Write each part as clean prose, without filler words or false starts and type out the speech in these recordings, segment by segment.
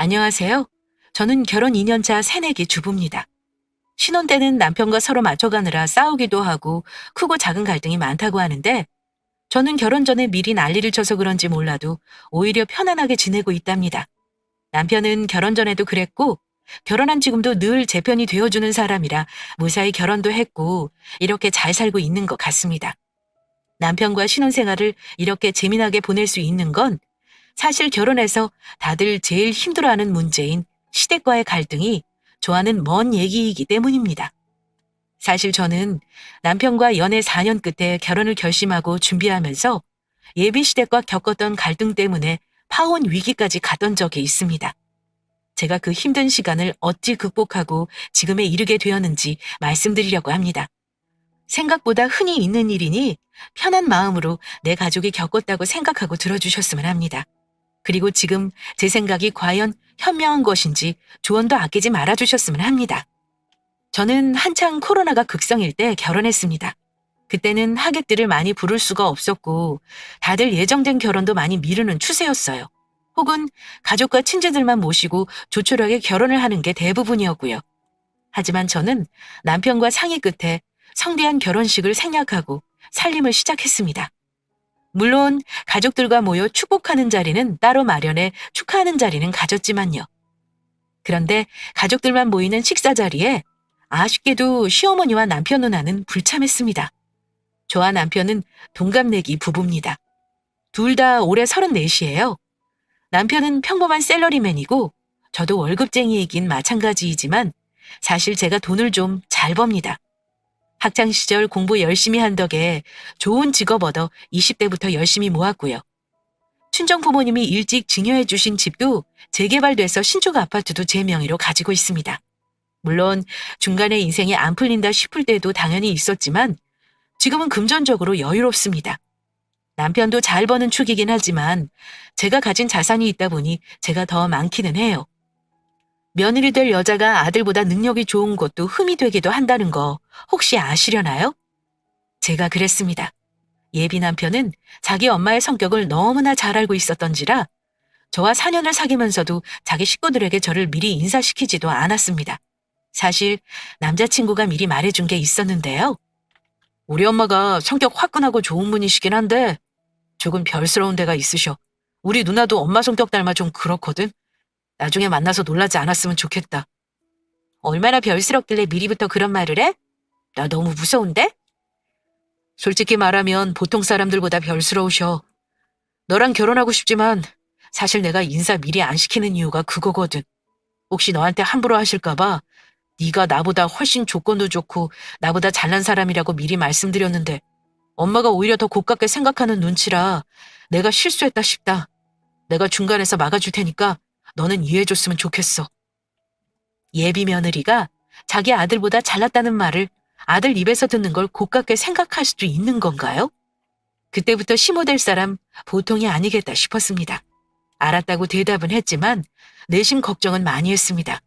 안녕하세요. 저는 결혼 2년차 새내기 주부입니다. 신혼 때는 남편과 서로 맞춰가느라 싸우기도 하고 크고 작은 갈등이 많다고 하는데 저는 결혼 전에 미리 난리를 쳐서 그런지 몰라도 오히려 편안하게 지내고 있답니다. 남편은 결혼 전에도 그랬고 결혼한 지금도 늘 제 편이 되어주는 사람이라 무사히 결혼도 했고 이렇게 잘 살고 있는 것 같습니다. 남편과 신혼생활을 이렇게 재미나게 보낼 수 있는 건 사실 결혼해서 다들 제일 힘들어하는 문제인 시댁과의 갈등이 저와는 먼 얘기이기 때문입니다. 사실 저는 남편과 연애 4년 끝에 결혼을 결심하고 준비하면서 예비 시댁과 겪었던 갈등 때문에 파혼 위기까지 갔던 적이 있습니다. 제가 그 힘든 시간을 어찌 극복하고 지금에 이르게 되었는지 말씀드리려고 합니다. 생각보다 흔히 있는 일이니 편한 마음으로 내 가족이 겪었다고 생각하고 들어주셨으면 합니다. 그리고 지금 제 생각이 과연 현명한 것인지 조언도 아끼지 말아주셨으면 합니다. 저는 한창 코로나가 극성일 때 결혼했습니다. 그때는 하객들을 많이 부를 수가 없었고 다들 예정된 결혼도 많이 미루는 추세였어요. 혹은 가족과 친지들만 모시고 조촐하게 결혼을 하는 게 대부분이었고요. 하지만 저는 남편과 상의 끝에 성대한 결혼식을 생략하고 살림을 시작했습니다. 물론 가족들과 모여 축복하는 자리는 따로 마련해 축하하는 자리는 가졌지만요. 그런데 가족들만 모이는 식사 자리에 아쉽게도 시어머니와 남편 누나는 불참했습니다. 저와 남편은 동갑내기 부부입니다. 둘 다 올해 34이에요. 남편은 평범한 샐러리맨이고 저도 월급쟁이이긴 마찬가지이지만 사실 제가 돈을 좀 잘 법니다. 학창시절 공부 열심히 한 덕에 좋은 직업 얻어 20대부터 열심히 모았고요. 친정 부모님이 일찍 증여해 주신 집도 재개발돼서 신축 아파트도 제 명의로 가지고 있습니다. 물론 중간에 인생이 안 풀린다 싶을 때도 당연히 있었지만 지금은 금전적으로 여유롭습니다. 남편도 잘 버는 축이긴 하지만 제가 가진 자산이 있다 보니 제가 더 많기는 해요. 며느리 될 여자가 아들보다 능력이 좋은 것도 흠이 되기도 한다는 거 혹시 아시려나요? 제가 그랬습니다. 예비 남편은 자기 엄마의 성격을 너무나 잘 알고 있었던지라 저와 4년을 사귀면서도 자기 식구들에게 저를 미리 인사시키지도 않았습니다. 사실 남자친구가 미리 말해준 게 있었는데요. 우리 엄마가 성격 화끈하고 좋은 분이시긴 한데 조금 별스러운 데가 있으셔. 우리 누나도 엄마 성격 닮아 좀 그렇거든. 나중에 만나서 놀라지 않았으면 좋겠다. 얼마나 별스럽길래 미리부터 그런 말을 해? 나 너무 무서운데? 솔직히 말하면 보통 사람들보다 별스러우셔. 너랑 결혼하고 싶지만 사실 내가 인사 미리 안 시키는 이유가 그거거든. 혹시 너한테 함부로 하실까봐 네가 나보다 훨씬 조건도 좋고 나보다 잘난 사람이라고 미리 말씀드렸는데 엄마가 오히려 더 고깝게 생각하는 눈치라 내가 실수했다 싶다. 내가 중간에서 막아줄 테니까 너는 이해해줬으면 좋겠어. 예비 며느리가 자기 아들보다 잘났다는 말을 아들 입에서 듣는 걸 고깝게 생각할 수도 있는 건가요? 그때부터 시모될 사람 보통이 아니겠다 싶었습니다. 알았다고 대답은 했지만 내심 걱정은 많이 했습니다.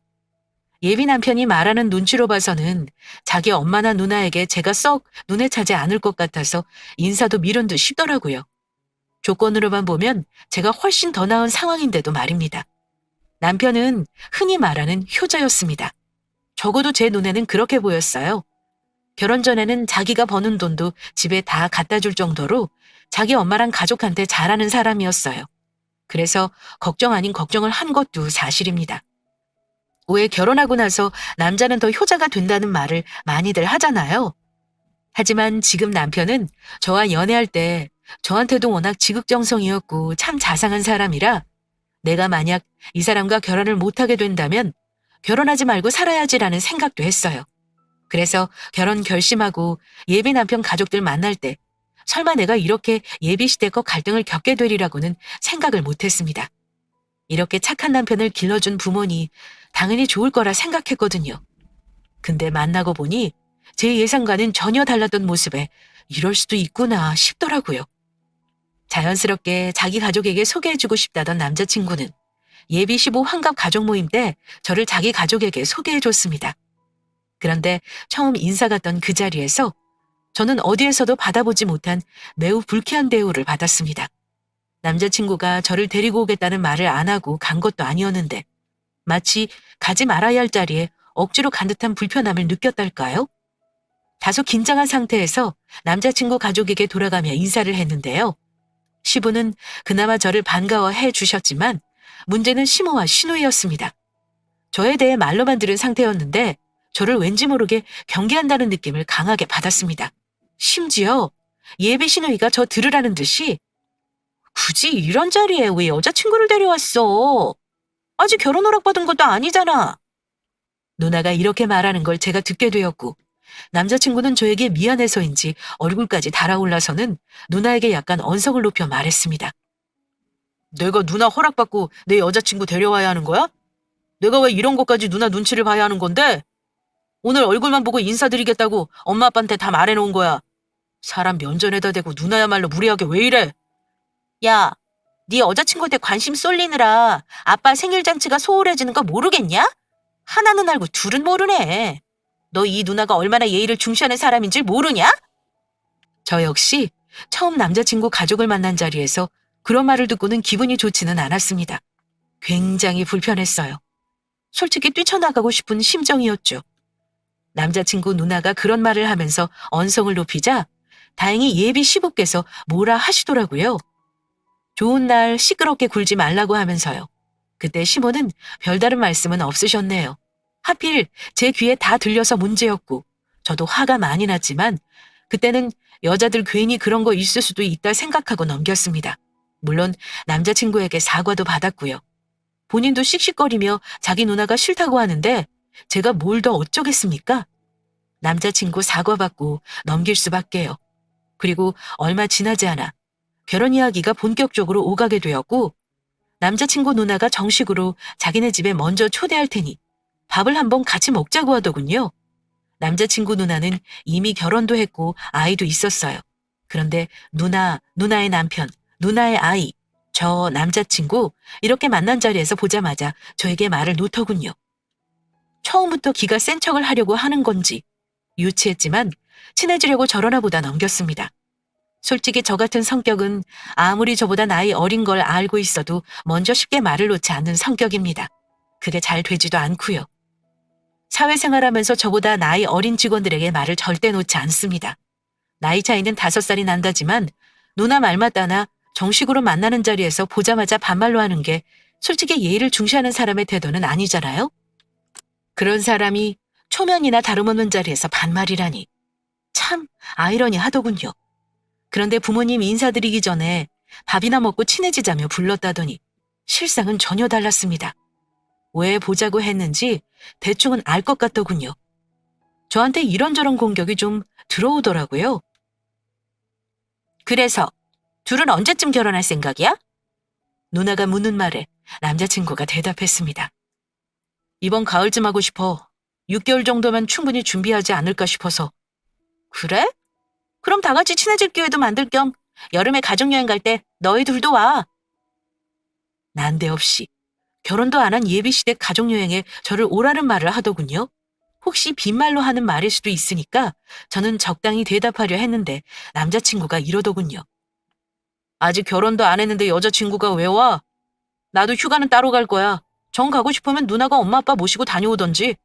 예비 남편이 말하는 눈치로 봐서는 자기 엄마나 누나에게 제가 썩 눈에 차지 않을 것 같아서 인사도 미룬 듯 싶더라고요. 조건으로만 보면 제가 훨씬 더 나은 상황인데도 말입니다. 남편은 흔히 말하는 효자였습니다. 적어도 제 눈에는 그렇게 보였어요. 결혼 전에는 자기가 버는 돈도 집에 다 갖다 줄 정도로 자기 엄마랑 가족한테 잘하는 사람이었어요. 그래서 걱정 아닌 걱정을 한 것도 사실입니다. 왜 결혼하고 나서 남자는 더 효자가 된다는 말을 많이들 하잖아요. 하지만 지금 남편은 저와 연애할 때 저한테도 워낙 지극정성이었고 참 자상한 사람이라 내가 만약 이 사람과 결혼을 못하게 된다면 결혼하지 말고 살아야지라는 생각도 했어요. 그래서 결혼 결심하고 예비 남편 가족들 만날 때 설마 내가 이렇게 예비 시댁과 갈등을 겪게 되리라고는 생각을 못했습니다. 이렇게 착한 남편을 길러준 부모니 당연히 좋을 거라 생각했거든요. 근데 만나고 보니 제 예상과는 전혀 달랐던 모습에 이럴 수도 있구나 싶더라고요. 자연스럽게 자기 가족에게 소개해주고 싶다던 남자친구는 예비 시부 환갑 가족 모임 때 저를 자기 가족에게 소개해줬습니다. 그런데 처음 인사 갔던 그 자리에서 저는 어디에서도 받아보지 못한 매우 불쾌한 대우를 받았습니다. 남자친구가 저를 데리고 오겠다는 말을 안 하고 간 것도 아니었는데 마치 가지 말아야 할 자리에 억지로 간 듯한 불편함을 느꼈달까요? 다소 긴장한 상태에서 남자친구 가족에게 돌아가며 인사를 했는데요. 시부는 그나마 저를 반가워해 주셨지만 문제는 시모와 시누이였습니다. 저에 대해 말로만 들은 상태였는데 저를 왠지 모르게 경계한다는 느낌을 강하게 받았습니다. 심지어 예비 시누이가 저 들으라는 듯이 굳이 이런 자리에 왜 여자친구를 데려왔어? 아직 결혼 허락 받은 것도 아니잖아. 누나가 이렇게 말하는 걸 제가 듣게 되었고 남자친구는 저에게 미안해서인지 얼굴까지 달아올라서는 누나에게 약간 언성을 높여 말했습니다. 내가 누나 허락받고 내 여자친구 데려와야 하는 거야? 내가 왜 이런 것까지 누나 눈치를 봐야 하는 건데? 오늘 얼굴만 보고 인사드리겠다고 엄마 아빠한테 다 말해놓은 거야. 사람 면전에다 대고 누나야말로 무례하게 왜 이래? 야, 네 여자친구한테 관심 쏠리느라 아빠 생일잔치가 소홀해지는 거 모르겠냐? 하나는 알고 둘은 모르네. 너 이 누나가 얼마나 예의를 중시하는 사람인 줄 모르냐? 저 역시 처음 남자친구 가족을 만난 자리에서 그런 말을 듣고는 기분이 좋지는 않았습니다. 굉장히 불편했어요. 솔직히 뛰쳐나가고 싶은 심정이었죠. 남자친구 누나가 그런 말을 하면서 언성을 높이자 다행히 예비 시부께서 뭐라 하시더라고요. 좋은 날 시끄럽게 굴지 말라고 하면서요. 그때 시모는 별다른 말씀은 없으셨네요. 하필 제 귀에 다 들려서 문제였고 저도 화가 많이 났지만 그때는 여자들 괜히 그런 거 있을 수도 있다 생각하고 넘겼습니다. 물론 남자친구에게 사과도 받았고요. 본인도 씩씩거리며 자기 누나가 싫다고 하는데 제가 뭘 더 어쩌겠습니까? 남자친구 사과받고 넘길 수밖에요. 그리고 얼마 지나지 않아 결혼 이야기가 본격적으로 오가게 되었고 남자친구 누나가 정식으로 자기네 집에 먼저 초대할 테니 밥을 한번 같이 먹자고 하더군요. 남자친구 누나는 이미 결혼도 했고 아이도 있었어요. 그런데 누나의 남편, 누나의 아이, 저 남자친구 이렇게 만난 자리에서 보자마자 저에게 말을 놓더군요. 처음부터 기가 센 척을 하려고 하는 건지 유치했지만 친해지려고 저러나 보다 넘겼습니다. 솔직히 저 같은 성격은 아무리 저보다 나이 어린 걸 알고 있어도 먼저 쉽게 말을 놓지 않는 성격입니다. 그게 잘 되지도 않고요. 사회생활하면서 저보다 나이 어린 직원들에게 말을 절대 놓지 않습니다. 나이 차이는 5살이 난다지만 누나 말 맞다나 정식으로 만나는 자리에서 보자마자 반말로 하는 게 솔직히 예의를 중시하는 사람의 태도는 아니잖아요? 그런 사람이 초면이나 다름없는 자리에서 반말이라니. 참 아이러니하더군요. 그런데 부모님 인사드리기 전에 밥이나 먹고 친해지자며 불렀다더니 실상은 전혀 달랐습니다. 왜 보자고 했는지 대충은 알 것 같더군요. 저한테 이런저런 공격이 좀 들어오더라고요. 그래서 둘은 언제쯤 결혼할 생각이야? 누나가 묻는 말에 남자친구가 대답했습니다. 이번 가을쯤 하고 싶어. 6개월 정도면 충분히 준비하지 않을까 싶어서. 그래? 그럼 다 같이 친해질 기회도 만들 겸 여름에 가족여행 갈 때 너희 둘도 와. 난데없이 결혼도 안 한 예비시댁 가족여행에 저를 오라는 말을 하더군요. 혹시 빈말로 하는 말일 수도 있으니까 저는 적당히 대답하려 했는데 남자친구가 이러더군요. 아직 결혼도 안 했는데 여자친구가 왜 와? 나도 휴가는 따로 갈 거야. 정 가고 싶으면 누나가 엄마 아빠 모시고 다녀오던지.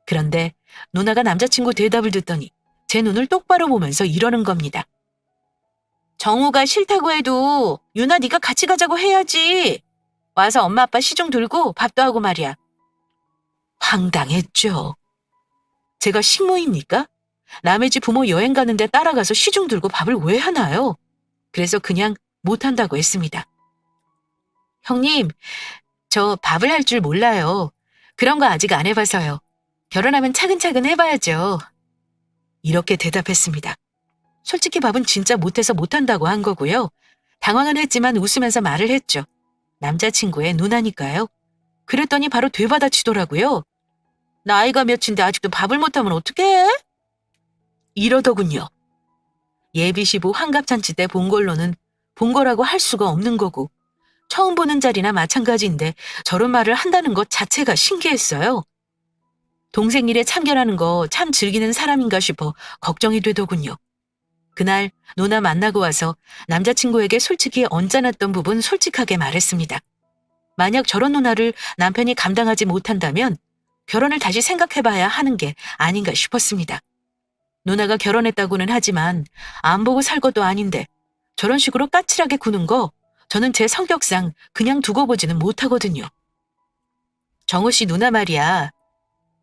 그런데 누나가 남자친구 대답을 듣더니 제 눈을 똑바로 보면서 이러는 겁니다. 정우가 싫다고 해도 유나 네가 같이 가자고 해야지. 와서 엄마 아빠 시중 들고 밥도 하고 말이야. 황당했죠. 제가 식모입니까? 남의 집 부모 여행 가는데 따라가서 시중 들고 밥을 왜 하나요? 그래서 그냥 못한다고 했습니다. 형님, 저 밥을 할 줄 몰라요. 그런 거 아직 안 해봐서요. 결혼하면 차근차근 해봐야죠. 이렇게 대답했습니다. 솔직히 밥은 진짜 못해서 못한다고 한 거고요. 당황은 했지만 웃으면서 말을 했죠. 남자친구의 누나니까요. 그랬더니 바로 되받아치더라고요. 나이가 몇인데 아직도 밥을 못하면 어떡해? 이러더군요. 예비시부 환갑잔치 때 본 걸로는 본 거라고 할 수가 없는 거고 처음 보는 자리나 마찬가지인데 저런 말을 한다는 것 자체가 신기했어요. 동생 일에 참견하는 거 참 즐기는 사람인가 싶어 걱정이 되더군요. 그날 누나 만나고 와서 남자친구에게 솔직히 언짢았던 부분 솔직하게 말했습니다. 만약 저런 누나를 남편이 감당하지 못한다면 결혼을 다시 생각해봐야 하는 게 아닌가 싶었습니다. 누나가 결혼했다고는 하지만 안 보고 살 것도 아닌데 저런 식으로 까칠하게 구는 거 저는 제 성격상 그냥 두고 보지는 못하거든요. 정우 씨 누나 말이야.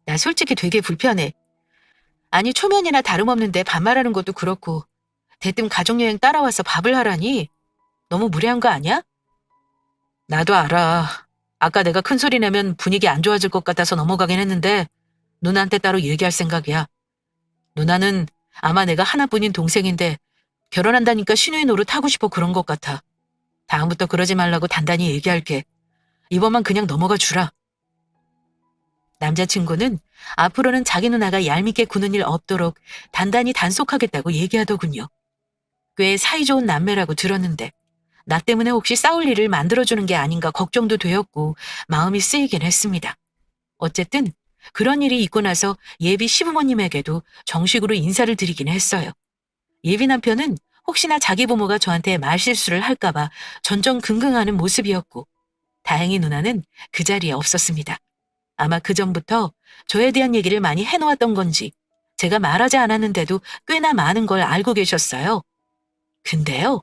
나 솔직히 되게 불편해. 아니 초면이나 다름없는데 반말하는 것도 그렇고 대뜸 가족여행 따라와서 밥을 하라니 너무 무례한 거 아니야? 나도 알아. 아까 내가 큰 소리 내면 분위기 안 좋아질 것 같아서 넘어가긴 했는데 누나한테 따로 얘기할 생각이야. 누나는 아마 내가 하나뿐인 동생인데 결혼한다니까 신우이 노릇 하고 싶어 그런 것 같아. 다음부터 그러지 말라고 단단히 얘기할게. 이번만 그냥 넘어가 주라. 남자친구는 앞으로는 자기 누나가 얄밉게 구는 일 없도록 단단히 단속하겠다고 얘기하더군요. 꽤 사이좋은 남매라고 들었는데 나 때문에 혹시 싸울 일을 만들어주는 게 아닌가 걱정도 되었고 마음이 쓰이긴 했습니다. 어쨌든 그런 일이 있고 나서 예비 시부모님에게도 정식으로 인사를 드리긴 했어요. 예비 남편은 혹시나 자기 부모가 저한테 말실수를 할까봐 전전긍긍하는 모습이었고 다행히 누나는 그 자리에 없었습니다. 아마 그전부터 저에 대한 얘기를 많이 해놓았던 건지 제가 말하지 않았는데도 꽤나 많은 걸 알고 계셨어요. 근데요,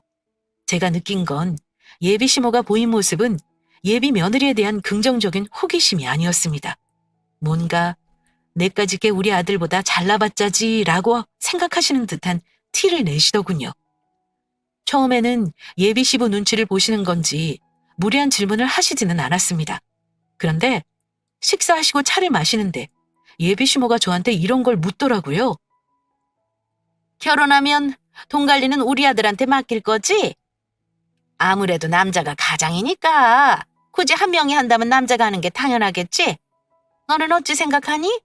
제가 느낀 건 예비 시모가 보인 모습은 예비 며느리에 대한 긍정적인 호기심이 아니었습니다. 뭔가 내까지 게 우리 아들보다 잘나봤자지라고 생각하시는 듯한 티를 내시더군요. 처음에는 예비 시부 눈치를 보시는 건지 무리한 질문을 하시지는 않았습니다. 그런데 식사하시고 차를 마시는데 예비 시모가 저한테 이런 걸 묻더라고요. 결혼하면 돈 관리는 우리 아들한테 맡길 거지? 아무래도 남자가 가장이니까 굳이 한 명이 한다면 남자가 하는 게 당연하겠지? 너는 어찌 생각하니?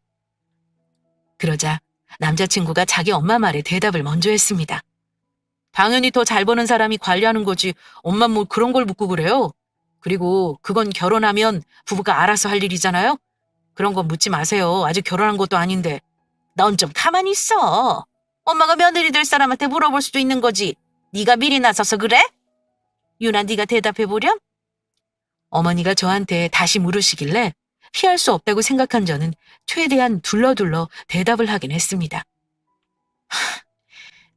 그러자 남자친구가 자기 엄마 말에 대답을 먼저 했습니다. 당연히 더 잘 버는 사람이 관리하는 거지 엄마 뭐 그런 걸 묻고 그래요? 그리고 그건 결혼하면 부부가 알아서 할 일이잖아요? 그런 건 묻지 마세요. 아직 결혼한 것도 아닌데. 넌 좀 가만히 있어. 엄마가 며느리 될 사람한테 물어볼 수도 있는 거지. 네가 미리 나서서 그래? 유나 네가 대답해보렴? 어머니가 저한테 다시 물으시길래 피할 수 없다고 생각한 저는 최대한 둘러둘러 대답을 하긴 했습니다.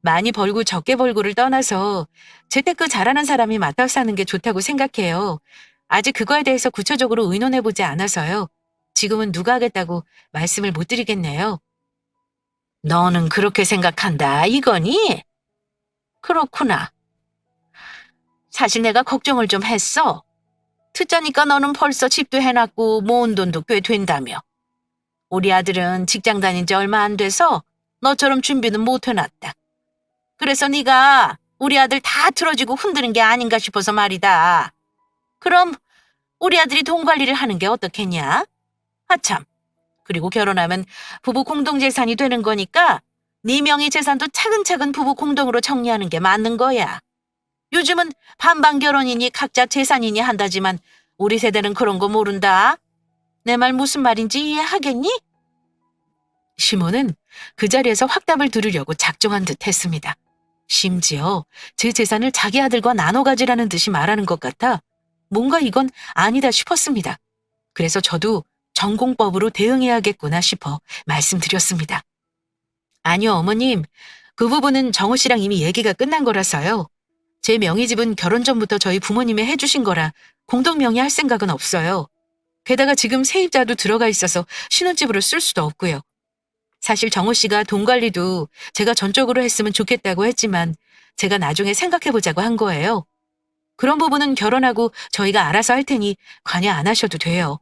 많이 벌고 적게 벌고를 떠나서 재테크 잘하는 사람이 맡아 사는 게 좋다고 생각해요. 아직 그거에 대해서 구체적으로 의논해보지 않아서요. 지금은 누가 하겠다고 말씀을 못 드리겠네요. 너는 그렇게 생각한다 이거니? 그렇구나. 사실 내가 걱정을 좀 했어. 듣자니까 너는 벌써 집도 해놨고 모은 돈도 꽤 된다며. 우리 아들은 직장 다닌 지 얼마 안 돼서 너처럼 준비는 못 해놨다. 그래서 네가 우리 아들 다 틀어지고 흔드는 게 아닌가 싶어서 말이다. 그럼 우리 아들이 돈 관리를 하는 게 어떻겠냐? 아참, 그리고 결혼하면 부부 공동재산이 되는 거니까 네 명의 재산도 차근차근 부부 공동으로 정리하는 게 맞는 거야. 요즘은 반반 결혼이니 각자 재산이니 한다지만 우리 세대는 그런 거 모른다. 내 말 무슨 말인지 이해하겠니? 시모는 그 자리에서 확답을 들으려고 작정한 듯 했습니다. 심지어 제 재산을 자기 아들과 나눠 가지라는 듯이 말하는 것 같아 뭔가 이건 아니다 싶었습니다. 그래서 저도 전공법으로 대응해야겠구나 싶어 말씀드렸습니다. 아니요, 어머님. 그 부분은 정우 씨랑 이미 얘기가 끝난 거라서요. 제 명의집은 결혼 전부터 저희 부모님이 해주신 거라 공동 명의할 생각은 없어요. 게다가 지금 세입자도 들어가 있어서 신혼집으로 쓸 수도 없고요. 사실 정우 씨가 돈 관리도 제가 전적으로 했으면 좋겠다고 했지만 제가 나중에 생각해보자고 한 거예요. 그런 부분은 결혼하고 저희가 알아서 할 테니 관여 안 하셔도 돼요.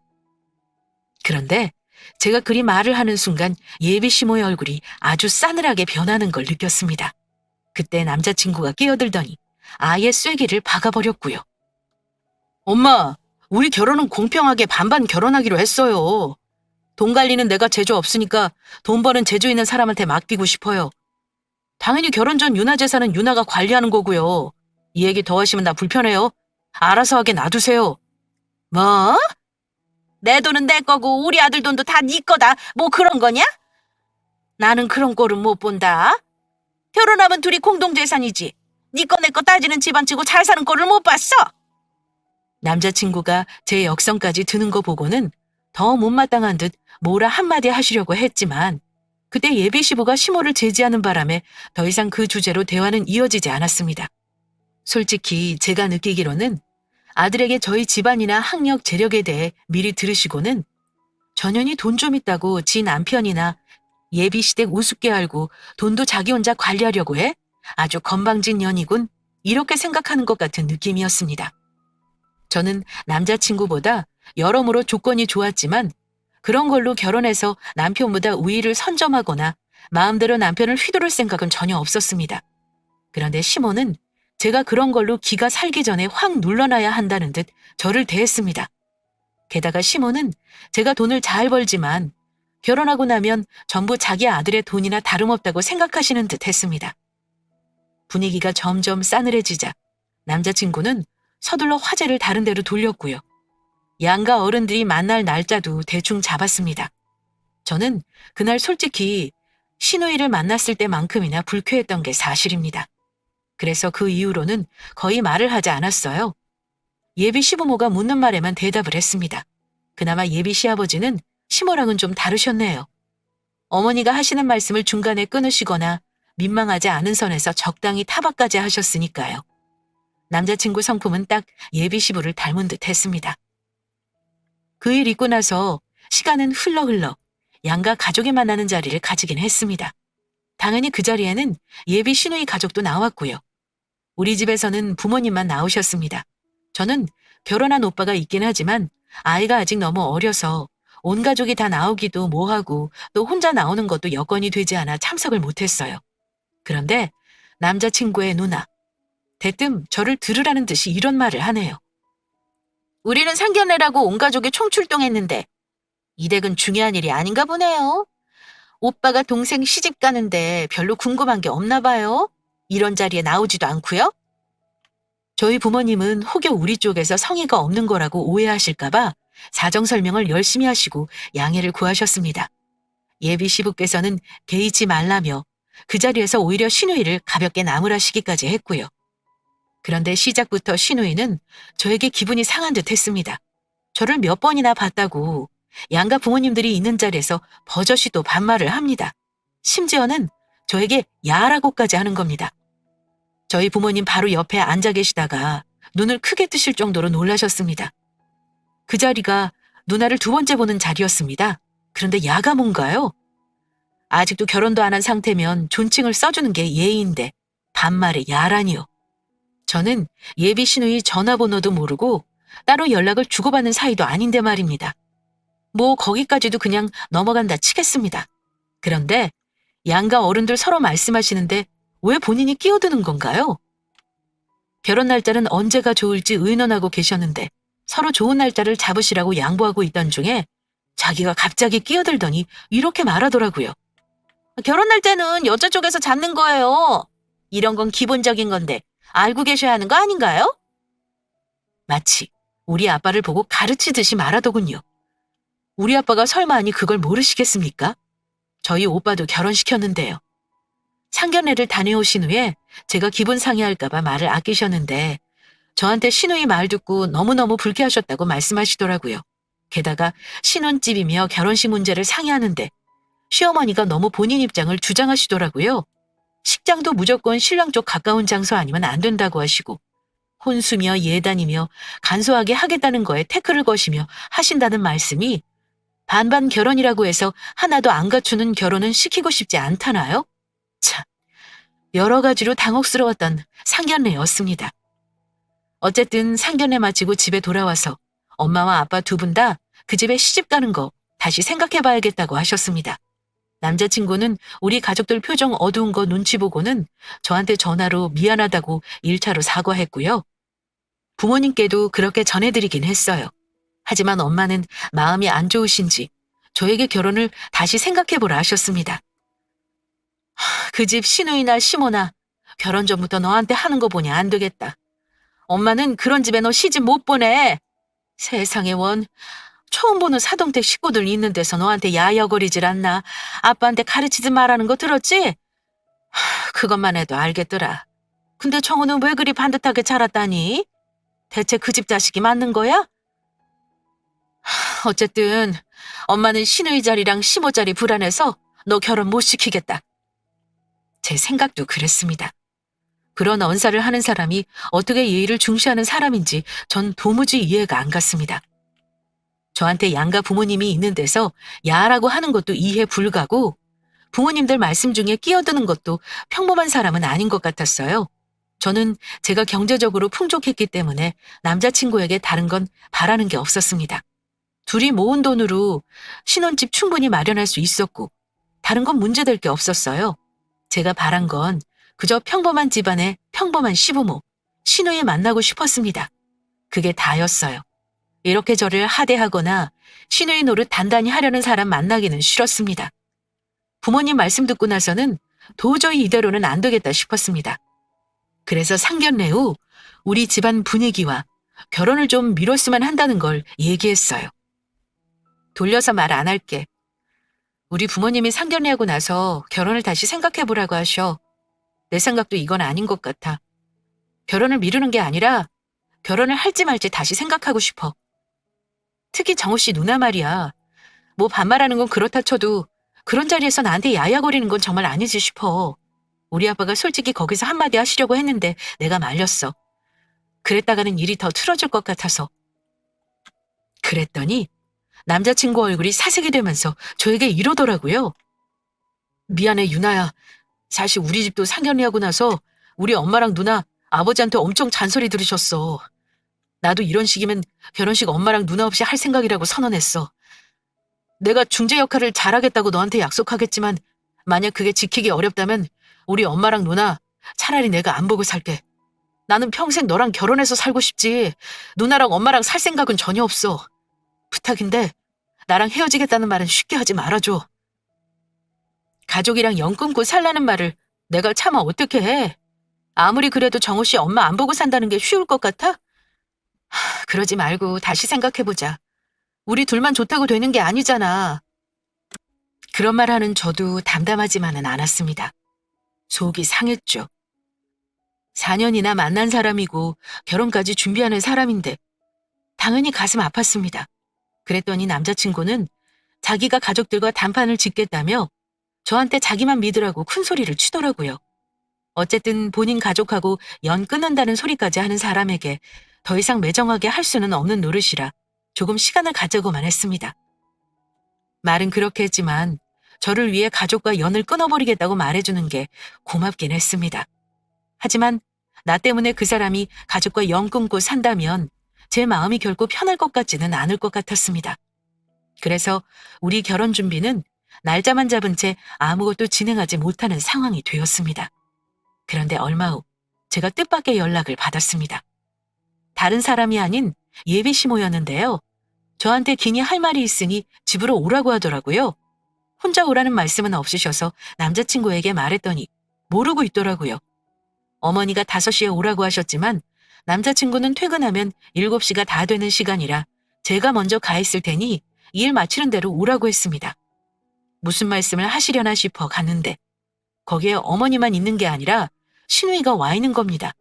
그런데 제가 그리 말을 하는 순간 예비 시모의 얼굴이 아주 싸늘하게 변하는 걸 느꼈습니다. 그때 남자친구가 끼어들더니 아예 쐐기를 박아버렸고요. 엄마, 우리 결혼은 공평하게 반반 결혼하기로 했어요. 돈 관리는 내가 재주 없으니까 돈 버는 재주 있는 사람한테 맡기고 싶어요. 당연히 결혼 전 유나 재산은 유나가 관리하는 거고요. 이 얘기 더 하시면 나 불편해요. 알아서 하게 놔두세요. 뭐? 내 돈은 내 거고 우리 아들 돈도 다 네 거다. 뭐 그런 거냐? 나는 그런 꼴은 못 본다. 결혼하면 둘이 공동재산이지. 네 거 내 거 따지는 집안치고 잘 사는 꼴을 못 봤어. 남자친구가 제 역성까지 드는 거 보고는 더 못마땅한 듯 뭐라 한마디 하시려고 했지만 그때 예비 시부가 시모를 제지하는 바람에 더 이상 그 주제로 대화는 이어지지 않았습니다. 솔직히 제가 느끼기로는 아들에게 저희 집안이나 학력, 재력에 대해 미리 들으시고는 전현이 돈 좀 있다고 지 남편이나 예비 시댁 우습게 알고 돈도 자기 혼자 관리하려고 해? 아주 건방진 년이군. 이렇게 생각하는 것 같은 느낌이었습니다. 저는 남자친구보다 여러모로 조건이 좋았지만 그런 걸로 결혼해서 남편보다 우위를 선점하거나 마음대로 남편을 휘두를 생각은 전혀 없었습니다. 그런데 시모는 제가 그런 걸로 기가 살기 전에 확 눌러놔야 한다는 듯 저를 대했습니다. 게다가 시모는 제가 돈을 잘 벌지만 결혼하고 나면 전부 자기 아들의 돈이나 다름없다고 생각하시는 듯 했습니다. 분위기가 점점 싸늘해지자 남자친구는 서둘러 화제를 다른 데로 돌렸고요. 양가 어른들이 만날 날짜도 대충 잡았습니다. 저는 그날 솔직히 시누이를 만났을 때만큼이나 불쾌했던 게 사실입니다. 그래서 그 이후로는 거의 말을 하지 않았어요. 예비 시부모가 묻는 말에만 대답을 했습니다. 그나마 예비 시아버지는 시모랑은 좀 다르셨네요. 어머니가 하시는 말씀을 중간에 끊으시거나 민망하지 않은 선에서 적당히 타박까지 하셨으니까요. 남자친구 성품은 딱 예비 시부를 닮은 듯 했습니다. 그 일 있고 나서 시간은 흘러 양가 가족이 만나는 자리를 가지긴 했습니다. 당연히 그 자리에는 예비 시누이 가족도 나왔고요. 우리 집에서는 부모님만 나오셨습니다. 저는 결혼한 오빠가 있긴 하지만 아이가 아직 너무 어려서 온 가족이 다 나오기도 뭐하고 또 혼자 나오는 것도 여건이 되지 않아 참석을 못했어요. 그런데 남자친구의 누나, 대뜸 저를 들으라는 듯이 이런 말을 하네요. 우리는 상견례라고 온 가족이 총출동했는데 이 댁은 중요한 일이 아닌가 보네요. 오빠가 동생 시집 가는데 별로 궁금한 게 없나 봐요. 이런 자리에 나오지도 않고요. 저희 부모님은 혹여 우리 쪽에서 성의가 없는 거라고 오해하실까봐 사정 설명을 열심히 하시고 양해를 구하셨습니다. 예비 시부께서는 개의치 말라며 그 자리에서 오히려 시누이를 가볍게 나무라시기까지 했고요. 그런데 시작부터 시누이는 저에게 기분이 상한 듯 했습니다. 저를 몇 번이나 봤다고 양가 부모님들이 있는 자리에서 버젓이 또 반말을 합니다. 심지어는 저에게 야라고까지 하는 겁니다. 저희 부모님 바로 옆에 앉아 계시다가 눈을 크게 뜨실 정도로 놀라셨습니다. 그 자리가 누나를 두 번째 보는 자리였습니다. 그런데 야가 뭔가요? 아직도 결혼도 안 한 상태면 존칭을 써주는 게 예의인데 반말에 야라니요. 저는 예비 시누이 전화번호도 모르고 따로 연락을 주고받는 사이도 아닌데 말입니다. 뭐 거기까지도 그냥 넘어간다 치겠습니다. 그런데 양가 어른들 서로 말씀하시는데 왜 본인이 끼어드는 건가요? 결혼 날짜는 언제가 좋을지 의논하고 계셨는데 서로 좋은 날짜를 잡으시라고 양보하고 있던 중에 자기가 갑자기 끼어들더니 이렇게 말하더라고요. 결혼 날짜는 여자 쪽에서 잡는 거예요. 이런 건 기본적인 건데 알고 계셔야 하는 거 아닌가요? 마치 우리 아빠를 보고 가르치듯이 말하더군요. 우리 아빠가 설마 아니 그걸 모르시겠습니까? 저희 오빠도 결혼시켰는데요. 상견례를 다녀오신 후에 제가 기분 상해할까봐 말을 아끼셨는데 저한테 시누이 말 듣고 너무너무 불쾌하셨다고 말씀하시더라고요. 게다가 신혼집이며 결혼식 문제를 상의하는데 시어머니가 너무 본인 입장을 주장하시더라고요. 식장도 무조건 신랑 쪽 가까운 장소 아니면 안 된다고 하시고 혼수며 예단이며 간소하게 하겠다는 거에 태클을 거시며 하신다는 말씀이 반반 결혼이라고 해서 하나도 안 갖추는 결혼은 시키고 싶지 않다나요? 참, 여러 가지로 당혹스러웠던 상견례였습니다. 어쨌든 상견례 마치고 집에 돌아와서 엄마와 아빠 두 분 다 그 집에 시집 가는 거 다시 생각해봐야겠다고 하셨습니다. 남자친구는 우리 가족들 표정 어두운 거 눈치 보고는 저한테 전화로 미안하다고 1차로 사과했고요. 부모님께도 그렇게 전해드리긴 했어요. 하지만 엄마는 마음이 안 좋으신지 저에게 결혼을 다시 생각해보라 하셨습니다. 그 집 시누이나 시모나 결혼 전부터 너한테 하는 거 보니 안 되겠다. 엄마는 그런 집에 너 시집 못 보내. 세상에 원. 처음 보는 사동댁 식구들 있는 데서 너한테 야여거리질 않나. 아빠한테 가르치지 말라는 거 들었지? 그것만 해도 알겠더라. 근데 정우는 왜 그리 반듯하게 자랐다니? 대체 그 집 자식이 맞는 거야? 어쨌든 엄마는 신우이 자리랑 시모 자리 불안해서 너 결혼 못 시키겠다. 제 생각도 그랬습니다. 그런 언사를 하는 사람이 어떻게 예의를 중시하는 사람인지 전 도무지 이해가 안 갔습니다. 저한테 양가 부모님이 있는 데서 야라고 하는 것도 이해 불가고 부모님들 말씀 중에 끼어드는 것도 평범한 사람은 아닌 것 같았어요. 저는 제가 경제적으로 풍족했기 때문에 남자친구에게 다른 건 바라는 게 없었습니다. 둘이 모은 돈으로 신혼집 충분히 마련할 수 있었고 다른 건 문제될 게 없었어요. 제가 바란 건 그저 평범한 집안의 평범한 시부모, 신우이 만나고 싶었습니다. 그게 다였어요. 이렇게 저를 하대하거나 신우이 노릇 단단히 하려는 사람 만나기는 싫었습니다. 부모님 말씀 듣고 나서는 도저히 이대로는 안 되겠다 싶었습니다. 그래서 상견례 후 우리 집안 분위기와 결혼을 좀 미뤘으면 한다는 걸 얘기했어요. 돌려서 말 안 할게. 우리 부모님이 상견례하고 나서 결혼을 다시 생각해보라고 하셔. 내 생각도 이건 아닌 것 같아. 결혼을 미루는 게 아니라 결혼을 할지 말지 다시 생각하고 싶어. 특히 정우 씨 누나 말이야. 뭐 반말하는 건 그렇다 쳐도 그런 자리에서 나한테 야야거리는 건 정말 아니지 싶어. 우리 아빠가 솔직히 거기서 한마디 하시려고 했는데 내가 말렸어. 그랬다가는 일이 더 틀어질 것 같아서. 그랬더니 남자친구 얼굴이 사색이 되면서 저에게 이러더라고요. 미안해 유나야. 사실 우리 집도 상견례하고 나서 우리 엄마랑 누나, 아버지한테 엄청 잔소리 들으셨어. 나도 이런 식이면 결혼식 엄마랑 누나 없이 할 생각이라고 선언했어. 내가 중재 역할을 잘하겠다고 너한테 약속하겠지만 만약 그게 지키기 어렵다면 우리 엄마랑 누나 차라리 내가 안 보고 살게. 나는 평생 너랑 결혼해서 살고 싶지 누나랑 엄마랑 살 생각은 전혀 없어. 부탁인데 나랑 헤어지겠다는 말은 쉽게 하지 말아줘. 가족이랑 연 끊고 살라는 말을 내가 차마 어떻게 해. 아무리 그래도 정우 씨 엄마 안 보고 산다는 게 쉬울 것 같아? 그러지 말고 다시 생각해보자. 우리 둘만 좋다고 되는 게 아니잖아. 그런 말 하는 저도 담담하지만은 않았습니다. 속이 상했죠. 4년이나 만난 사람이고 결혼까지 준비하는 사람인데 당연히 가슴 아팠습니다. 그랬더니 남자친구는 자기가 가족들과 단판을 짓겠다며 저한테 자기만 믿으라고 큰 소리를 치더라고요. 어쨌든 본인 가족하고 연 끊는다는 소리까지 하는 사람에게 더 이상 매정하게 할 수는 없는 노릇이라 조금 시간을 가져고만 했습니다. 말은 그렇게 했지만 저를 위해 가족과 연을 끊어버리겠다고 말해주는 게 고맙긴 했습니다. 하지만 나 때문에 그 사람이 가족과 연 끊고 산다면 제 마음이 결코 편할 것 같지는 않을 것 같았습니다. 그래서 우리 결혼 준비는 날짜만 잡은 채 아무것도 진행하지 못하는 상황이 되었습니다. 그런데 얼마 후 제가 뜻밖의 연락을 받았습니다. 다른 사람이 아닌 예비 시모였는데요. 저한테 긴히 할 말이 있으니 집으로 오라고 하더라고요. 혼자 오라는 말씀은 없으셔서 남자친구에게 말했더니 모르고 있더라고요. 어머니가 5시에 오라고 하셨지만 남자친구는 퇴근하면 7시가 다 되는 시간이라 제가 먼저 가 있을 테니 일 마치는 대로 오라고 했습니다. 무슨 말씀을 하시려나 싶어 갔는데 거기에 어머니만 있는 게 아니라 신우이가 와 있는 겁니다.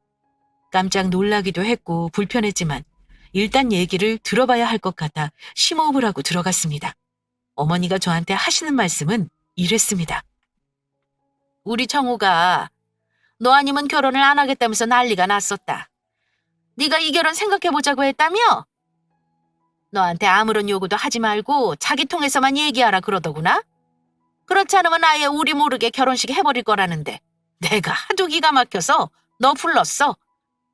깜짝 놀라기도 했고 불편했지만 일단 얘기를 들어봐야 할 것 같아 심호흡을 하고 들어갔습니다. 어머니가 저한테 하시는 말씀은 이랬습니다. 우리 정우가 너 아니면 결혼을 안 하겠다면서 난리가 났었다. 네가 이 결혼 생각해보자고 했다며? 너한테 아무런 요구도 하지 말고 자기 통해서만 얘기하라 그러더구나? 그렇지 않으면 아예 우리 모르게 결혼식 해버릴 거라는데 내가 하도 기가 막혀서 너 불렀어.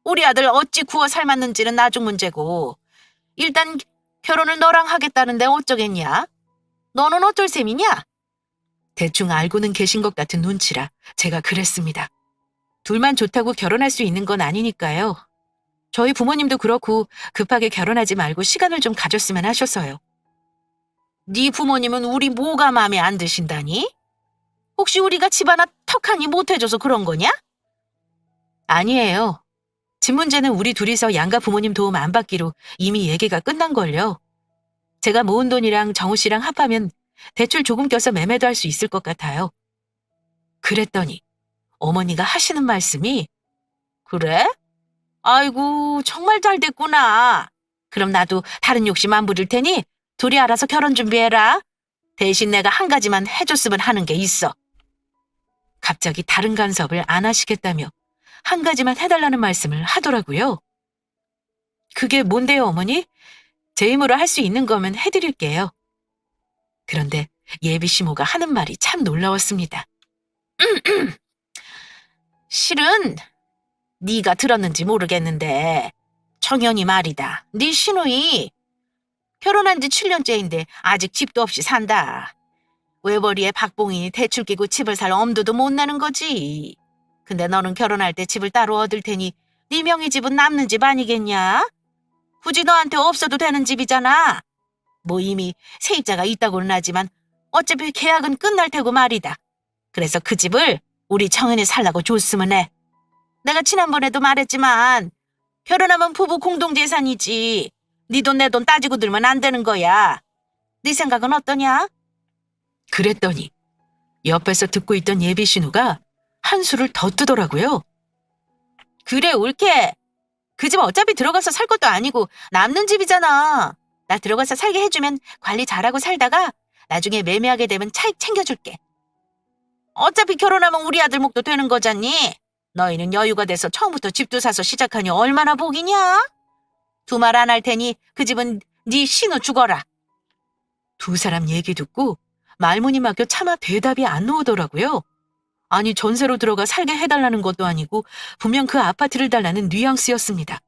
우리 아들 어찌 구워 삶았는지는 나중 문제고 일단 결혼을 너랑 하겠다는데 어쩌겠냐? 너는 어쩔 셈이냐? 대충 알고는 계신 것 같은 눈치라 제가 그랬습니다. 둘만 좋다고 결혼할 수 있는 건 아니니까요. 저희 부모님도 그렇고 급하게 결혼하지 말고 시간을 좀 가졌으면 하셔서요. 네 부모님은 우리 뭐가 마음에 안 드신다니? 혹시 우리가 집 하나 턱하니 못해줘서 그런 거냐? 아니에요. 집 문제는 우리 둘이서 양가 부모님 도움 안 받기로 이미 얘기가 끝난걸요. 제가 모은 돈이랑 정우 씨랑 합하면 대출 조금 껴서 매매도 할 수 있을 것 같아요. 그랬더니 어머니가 하시는 말씀이 그래? 아이고, 정말 잘 됐구나. 그럼 나도 다른 욕심 안 부릴 테니 둘이 알아서 결혼 준비해라. 대신 내가 한 가지만 해줬으면 하는 게 있어. 갑자기 다른 간섭을 안 하시겠다며 한 가지만 해달라는 말씀을 하더라고요. 그게 뭔데요, 어머니? 제 힘으로 할 수 있는 거면 해드릴게요. 그런데 예비 시모가 하는 말이 참 놀라웠습니다. 실은 네가 들었는지 모르겠는데 청년이 말이다. 네 시누이 결혼한 지 7년째인데 아직 집도 없이 산다. 외벌이에 박봉인이 대출 끼고 집을 살 엄두도 못 내는 거지. 근데 너는 결혼할 때 집을 따로 얻을 테니 네 명의 집은 남는 집 아니겠냐? 굳이 너한테 없어도 되는 집이잖아. 뭐 이미 세입자가 있다고는 하지만 어차피 계약은 끝날 테고 말이다. 그래서 그 집을 우리 청년이 살라고 줬으면 해. 내가 지난번에도 말했지만 결혼하면 부부 공동재산이지. 네 돈 내 돈 따지고 들면 안 되는 거야. 네 생각은 어떠냐? 그랬더니 옆에서 듣고 있던 예비 신우가 한수를 더 뜨더라고요. 그래, 옳게. 그 집 어차피 들어가서 살 것도 아니고 남는 집이잖아. 나 들어가서 살게 해주면 관리 잘하고 살다가 나중에 매매하게 되면 차익 챙겨줄게. 어차피 결혼하면 우리 아들 목도 되는 거잖니. 너희는 여유가 돼서 처음부터 집도 사서 시작하니 얼마나 복이냐? 두 말 안 할 테니 그 집은 네 신우 죽어라. 두 사람 얘기 듣고 말문이 막혀 차마 대답이 안 나오더라고요. 아니, 전세로 들어가 살게 해달라는 것도 아니고 분명 그 아파트를 달라는 뉘앙스였습니다.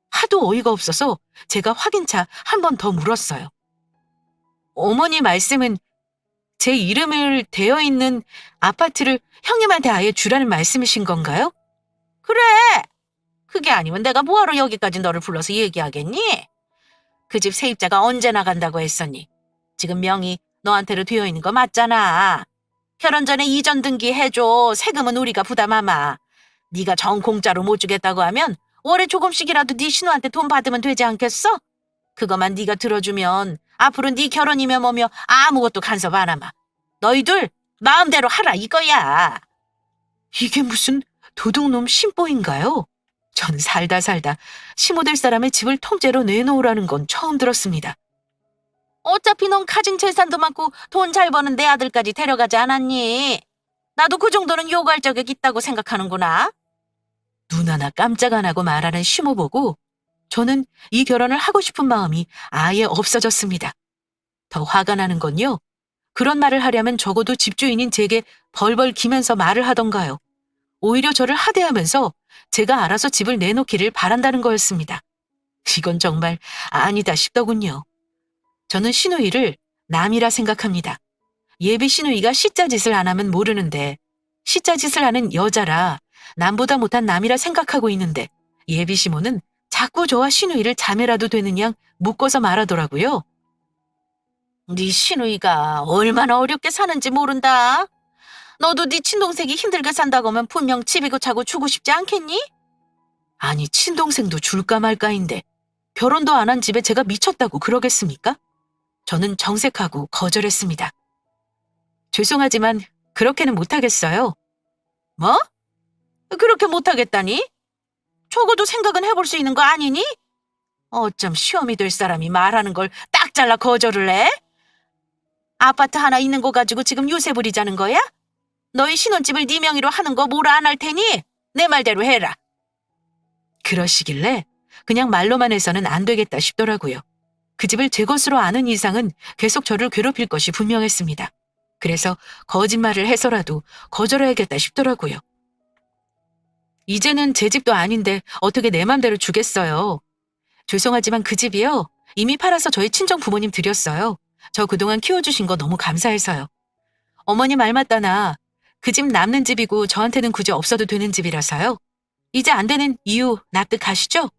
하도 어이가 없어서 제가 확인차 한 번 더 물었어요. 어머니 말씀은 제 이름을 되어 있는 아파트를 형님한테 아예 주라는 말씀이신 건가요? 그래. 그게 아니면 내가 뭐하러 여기까지 너를 불러서 얘기하겠니? 그 집 세입자가 언제 나간다고 했었니? 지금 명의 너한테로 되어 있는 거 맞잖아. 결혼 전에 이전 등기 해줘. 세금은 우리가 부담하마. 네가 정 공짜로 못 주겠다고 하면 월에 조금씩이라도 네 신우한테 돈 받으면 되지 않겠어? 그거만 네가 들어주면 앞으로 네 결혼이며 뭐며 아무것도 간섭 안 하마. 너희들 마음대로 하라 이거야. 이게 무슨 도둑놈 심보인가요? 전 살다 시모될 사람의 집을 통째로 내놓으라는 건 처음 들었습니다. 어차피 넌 가진 재산도 많고 돈 잘 버는 내 아들까지 데려가지 않았니? 나도 그 정도는 요구할 자격 있다고 생각하는구나. 눈 하나 깜짝 안 하고 말하는 시모 보고 저는 이 결혼을 하고 싶은 마음이 아예 없어졌습니다. 더 화가 나는 건요. 그런 말을 하려면 적어도 집주인인 제게 벌벌 기면서 말을 하던가요. 오히려 저를 하대하면서 제가 알아서 집을 내놓기를 바란다는 거였습니다. 이건 정말 아니다 싶더군요. 저는 시누이를 남이라 생각합니다. 예비 시누이가 시짜짓을 안 하면 모르는데 시짜짓을 하는 여자라 남보다 못한 남이라 생각하고 있는데 예비 시모는 자꾸 저와 시누이를 자매라도 되는 양 묶어서 말하더라고요. 네 시누이가 얼마나 어렵게 사는지 모른다. 너도 네 친동생이 힘들게 산다고 하면 분명 집이고 차고 주고 싶지 않겠니? 아니, 친동생도 줄까 말까인데 결혼도 안 한 집에 제가 미쳤다고 그러겠습니까? 저는 정색하고 거절했습니다. 죄송하지만 그렇게는 못하겠어요. 뭐? 그렇게 못하겠다니? 적어도 생각은 해볼 수 있는 거 아니니? 어쩜 시험이 될 사람이 말하는 걸 딱 잘라 거절을 해? 아파트 하나 있는 거 가지고 지금 유세 부리자는 거야? 너희 신혼집을 네 명의로 하는 거 뭐라 안 할 테니 내 말대로 해라. 그러시길래 그냥 말로만 해서는 안 되겠다 싶더라고요. 그 집을 제 것으로 아는 이상은 계속 저를 괴롭힐 것이 분명했습니다. 그래서 거짓말을 해서라도 거절해야겠다 싶더라고요. 이제는 제 집도 아닌데 어떻게 내 맘대로 주겠어요. 죄송하지만 그 집이요. 이미 팔아서 저희 친정 부모님 드렸어요. 저 그동안 키워주신 거 너무 감사해서요. 어머니 말 맞다나 그 집 남는 집이고 저한테는 굳이 없어도 되는 집이라서요. 이제 안 되는 이유 납득하시죠?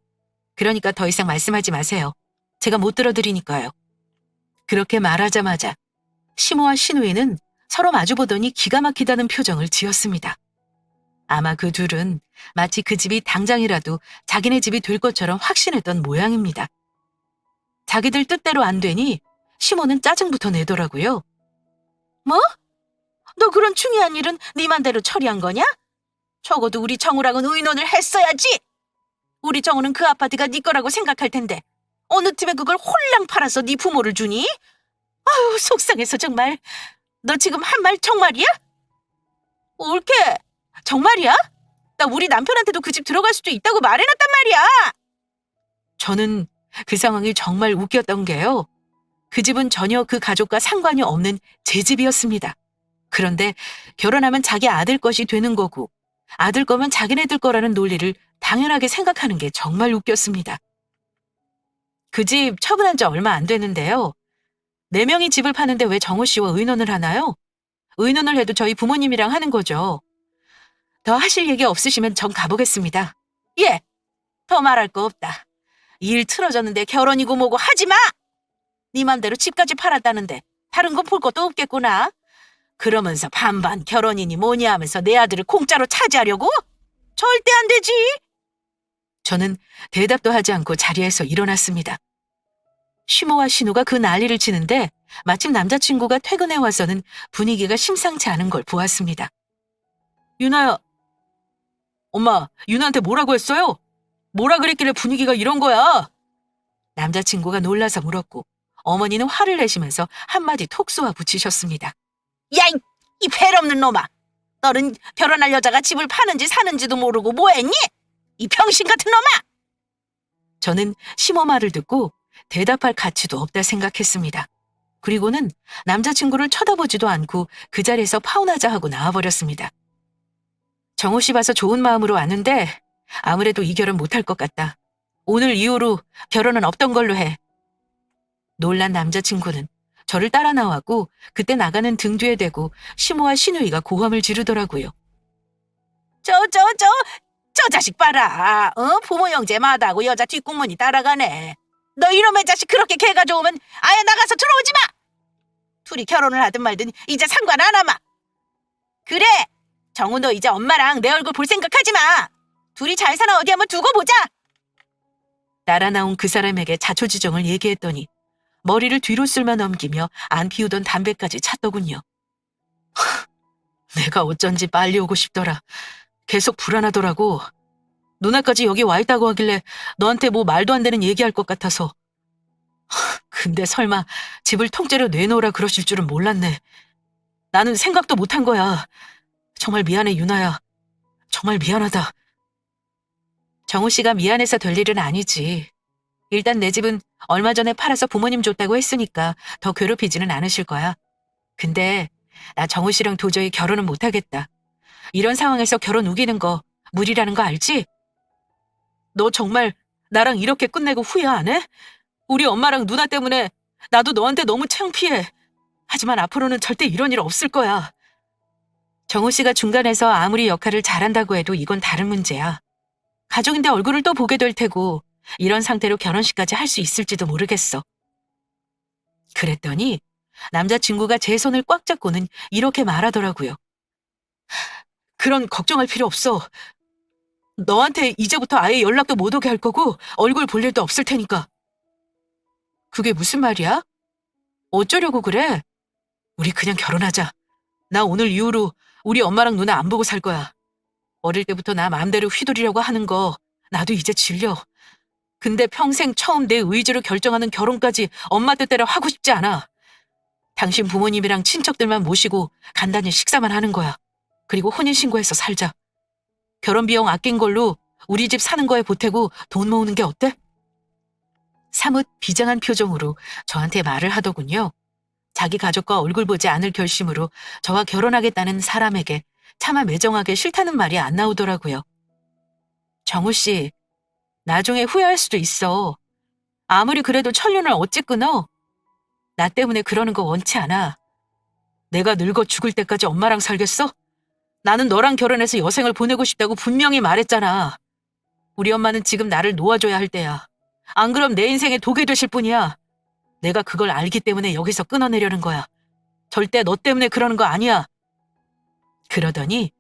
그러니까 더 이상 말씀하지 마세요. 제가 못 들어드리니까요. 그렇게 말하자마자 시모와 시누이는 서로 마주보더니 기가 막히다는 표정을 지었습니다. 아마 그 둘은 마치 그 집이 당장이라도 자기네 집이 될 것처럼 확신했던 모양입니다. 자기들 뜻대로 안 되니 시모는 짜증부터 내더라고요. 뭐? 너 그런 중요한 일은 네 맘대로 처리한 거냐? 적어도 우리 정우랑은 의논을 했어야지. 우리 정우는 그 아파트가 네 거라고 생각할 텐데 어느 틈에 그걸 홀랑 팔아서 네 부모를 주니? 아유, 속상해서 정말. 너 지금 한 말 정말이야? 옳게. 정말이야? 나 우리 남편한테도 그 집 들어갈 수도 있다고 말해놨단 말이야. 저는 그 상황이 정말 웃겼던 게요. 그 집은 전혀 그 가족과 상관이 없는 제 집이었습니다. 그런데 결혼하면 자기 아들 것이 되는 거고 아들 거면 자기네들 거라는 논리를 당연하게 생각하는 게 정말 웃겼습니다. 그 집 처분한 지 얼마 안 됐는데요. 4명이 집을 파는데 왜 정우 씨와 의논을 하나요? 의논을 해도 저희 부모님이랑 하는 거죠. 더 하실 얘기 없으시면 전 가보겠습니다. 예, 더 말할 거 없다. 일 틀어졌는데 결혼이고 뭐고 하지 마! 네 맘대로 집까지 팔았다는데 다른 거 볼 것도 없겠구나. 그러면서 반반 결혼이니 뭐니 하면서 내 아들을 공짜로 차지하려고? 절대 안 되지. 저는 대답도 하지 않고 자리에서 일어났습니다. 시모와 신우가 그 난리를 치는데 마침 남자친구가 퇴근해 와서는 분위기가 심상치 않은 걸 보았습니다. 유나야, 엄마, 유나한테 뭐라고 했어요? 뭐라 그랬길래 분위기가 이런 거야? 남자친구가 놀라서 물었고 어머니는 화를 내시면서 한마디 톡 쏘아 붙이셨습니다. 야, 이 벨없는 놈아! 너는 결혼할 여자가 집을 파는지 사는지도 모르고 뭐했니? 이 병신 같은 놈아! 저는 시모 말을 듣고 대답할 가치도 없다 생각했습니다. 그리고는 남자친구를 쳐다보지도 않고 그 자리에서 파혼하자 하고 나와버렸습니다. 정우 씨 봐서 좋은 마음으로 왔는데 아무래도 이 결혼 못할 것 같다. 오늘 이후로 결혼은 없던 걸로 해. 놀란 남자친구는 저를 따라 나왔고 그때 나가는 등 뒤에 대고 시모와 신우이가 고함을 지르더라고요. 저 자식 봐라. 부모 형제 마다하고 여자 뒷공문이 따라가네. 너 이놈의 자식 그렇게 개가 좋으면 아예 나가서 들어오지 마. 둘이 결혼을 하든 말든 이제 상관 안 하마. 그래, 정우 너 이제 엄마랑 내 얼굴 볼 생각하지 마. 둘이 잘 사나 어디 한번 두고 보자. 따라 나온 그 사람에게 자초지종을 얘기했더니 머리를 뒤로 쓸며 넘기며 안 피우던 담배까지 찼더군요. 내가 어쩐지 빨리 오고 싶더라. 계속 불안하더라고. 누나까지 여기 와 있다고 하길래 너한테 뭐 말도 안 되는 얘기할 것 같아서. 근데 설마 집을 통째로 내놓으라 그러실 줄은 몰랐네. 나는 생각도 못한 거야. 정말 미안해, 유나야. 정말 미안하다. 정우 씨가 미안해서 될 일은 아니지. 일단 내 집은 얼마 전에 팔아서 부모님 줬다고 했으니까 더 괴롭히지는 않으실 거야. 근데 나 정우 씨랑 도저히 결혼은 못하겠다. 이런 상황에서 결혼 우기는 거 무리라는 거 알지? 너 정말 나랑 이렇게 끝내고 후회 안 해? 우리 엄마랑 누나 때문에 나도 너한테 너무 창피해. 하지만 앞으로는 절대 이런 일 없을 거야. 정우 씨가 중간에서 아무리 역할을 잘한다고 해도 이건 다른 문제야. 가족인데 얼굴을 또 보게 될 테고 이런 상태로 결혼식까지 할 수 있을지도 모르겠어. 그랬더니 남자친구가 제 손을 꽉 잡고는 이렇게 말하더라고요. 그런 걱정할 필요 없어. 너한테 이제부터 아예 연락도 못 오게 할 거고 얼굴 볼 일도 없을 테니까. 그게 무슨 말이야? 어쩌려고 그래? 우리 그냥 결혼하자. 나 오늘 이후로 우리 엄마랑 누나 안 보고 살 거야. 어릴 때부터 나 마음대로 휘두르려고 하는 거 나도 이제 질려. 근데 평생 처음 내 의지로 결정하는 결혼까지 엄마 뜻대로 하고 싶지 않아. 당신 부모님이랑 친척들만 모시고 간단히 식사만 하는 거야. 그리고 혼인신고해서 살자. 결혼 비용 아낀 걸로 우리 집 사는 거에 보태고 돈 모으는 게 어때? 사뭇 비장한 표정으로 저한테 말을 하더군요. 자기 가족과 얼굴 보지 않을 결심으로 저와 결혼하겠다는 사람에게 차마 매정하게 싫다는 말이 안 나오더라고요. 정우 씨, 나중에 후회할 수도 있어. 아무리 그래도 천륜을 어찌 끊어? 나 때문에 그러는 거 원치 않아. 내가 늙어 죽을 때까지 엄마랑 살겠어? 나는 너랑 결혼해서 여생을 보내고 싶다고 분명히 말했잖아. 우리 엄마는 지금 나를 놓아줘야 할 때야. 안 그럼 내 인생에 독이 되실 뿐이야. 내가 그걸 알기 때문에 여기서 끊어내려는 거야. 절대 너 때문에 그러는 거 아니야. 그러더니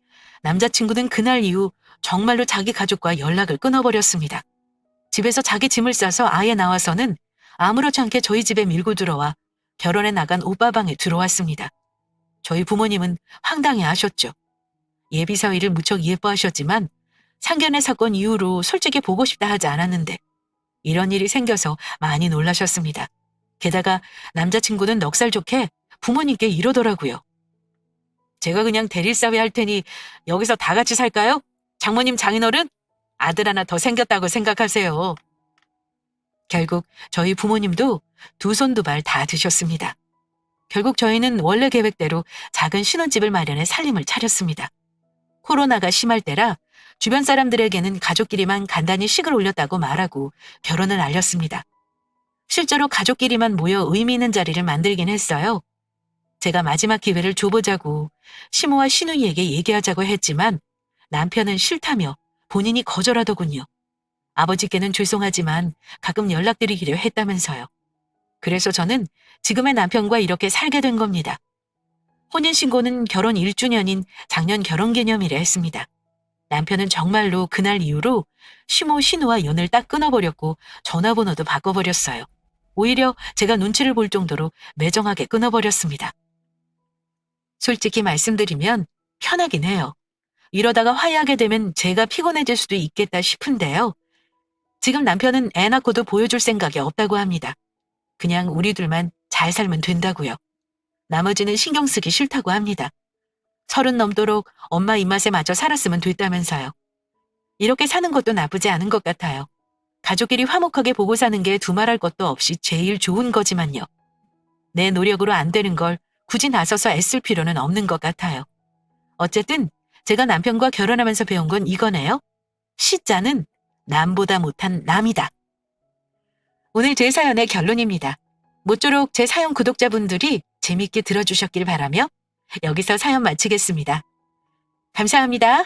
남자친구는 그날 이후 정말로 자기 가족과 연락을 끊어버렸습니다. 집에서 자기 짐을 싸서 아예 나와서는 아무렇지 않게 저희 집에 밀고 들어와 결혼해 나간 오빠 방에 들어왔습니다. 저희 부모님은 황당해 하셨죠. 예비 사위를 무척 예뻐하셨지만 상견례 사건 이후로 솔직히 보고 싶다 하지 않았는데 이런 일이 생겨서 많이 놀라셨습니다. 게다가 남자친구는 넉살 좋게 부모님께 이러더라고요. 제가 그냥 대릴사회 할 테니 여기서 다 같이 살까요? 장모님 장인어른? 아들 하나 더 생겼다고 생각하세요. 결국 저희 부모님도 두 손 두 발 다 드셨습니다. 결국 저희는 원래 계획대로 작은 신혼집을 마련해 살림을 차렸습니다. 코로나가 심할 때라 주변 사람들에게는 가족끼리만 간단히 식을 올렸다고 말하고 결혼을 알렸습니다. 실제로 가족끼리만 모여 의미 있는 자리를 만들긴 했어요. 제가 마지막 기회를 줘보자고 시모와 시누이에게 얘기하자고 했지만 남편은 싫다며 본인이 거절하더군요. 아버지께는 죄송하지만 가끔 연락드리기로 했다면서요. 그래서 저는 지금의 남편과 이렇게 살게 된 겁니다. 혼인신고는 결혼 1주년인 작년 결혼기념일에 했습니다. 남편은 정말로 그날 이후로 시모 시누와 연을 딱 끊어버렸고 전화번호도 바꿔버렸어요. 오히려 제가 눈치를 볼 정도로 매정하게 끊어버렸습니다. 솔직히 말씀드리면 편하긴 해요. 이러다가 화해하게 되면 제가 피곤해질 수도 있겠다 싶은데요. 지금 남편은 애 낳고도 보여줄 생각이 없다고 합니다. 그냥 우리 둘만 잘 살면 된다고요. 나머지는 신경 쓰기 싫다고 합니다. 30 넘도록 엄마 입맛에 맞춰 살았으면 됐다면서요. 이렇게 사는 것도 나쁘지 않은 것 같아요. 가족끼리 화목하게 보고 사는 게 두말할 것도 없이 제일 좋은 거지만요. 내 노력으로 안 되는 걸 굳이 나서서 애쓸 필요는 없는 것 같아요. 어쨌든 제가 남편과 결혼하면서 배운 건 이거네요. 시자는 남보다 못한 남이다. 오늘 제 사연의 결론입니다. 모쪼록 제 사연 구독자분들이 재밌게 들어주셨길 바라며 여기서 사연 마치겠습니다. 감사합니다.